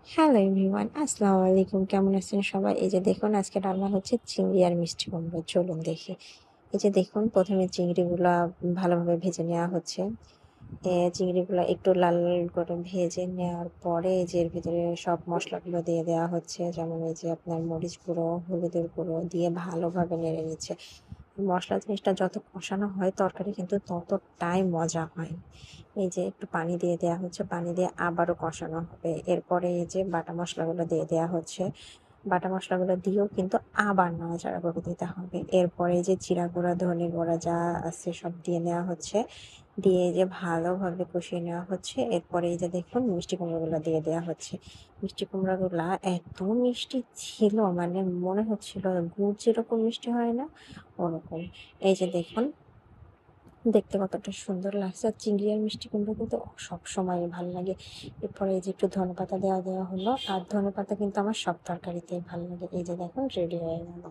Hello everyone, আসসালামু আলাইকুম। কেমন আছেন সবাই? এই যে দেখুন আজকে রান্না হচ্ছে চিংড়ি আর মিষ্টি কুমড়ো। চলুন দেখি। এই যে দেখুন ১ম এ চিংড়িগুলা ভালোভাবে ভেজে নেওয়া হচ্ছে। চিংড়িগুলা একটু লাল করে ভেজে নেওয়ার পরে এই যে এর ভিতরে সব মসলাগুলো দিয়ে দেওয়া হচ্ছে। যেমন এই যে আপনার মরিচ গুঁড়ো, হলুদের গুঁড়ো দিয়ে ভালোভাবে নেড়ে নিচ্ছে। মসলা জিনিসটা যত কষানো হয় তরকারি কিন্তু ততটাই মজা হয়। এই যে একটু পানি দিয়ে দেওয়া হচ্ছে, পানি দিয়ে আবারও কষানো হবে। এরপরে এই যে বাটা মসলাগুলো দিয়ে দেওয়া হচ্ছে। বাটা মসলাগুলো দিয়েও কিন্তু আবার নাড়াচাড়া করে দিতে হবে। এরপরে এই যে জিরা গুঁড়া, ধনে গুঁড়া যা আছে সব দিয়ে নেওয়া হচ্ছে। দিয়ে এই যে ভালোভাবে কষিয়ে নেওয়া হচ্ছে। এরপরে এই যে দেখুন মিষ্টি কুমড়োগুলো দিয়ে দেওয়া হচ্ছে। মিষ্টি কুমড়াগুলা এত মিষ্টি ছিল মানে মনে হচ্ছিল গুড় যেরকম মিষ্টি হয় না? ওরকম। এই যে দেখুন দেখতে কতটা সুন্দর লাগছে। আর চিংড়ি আর মিষ্টি কুমড়ো কিন্তু সবসময়ই ভালো লাগে। এরপরে এই যে একটু ধনেপাতা দেওয়া হলো। আর ধনেপাতা কিন্তু আমার সব তরকারিতেই ভালো লাগে। এই যে দেখুন রেডি হয়ে গেল।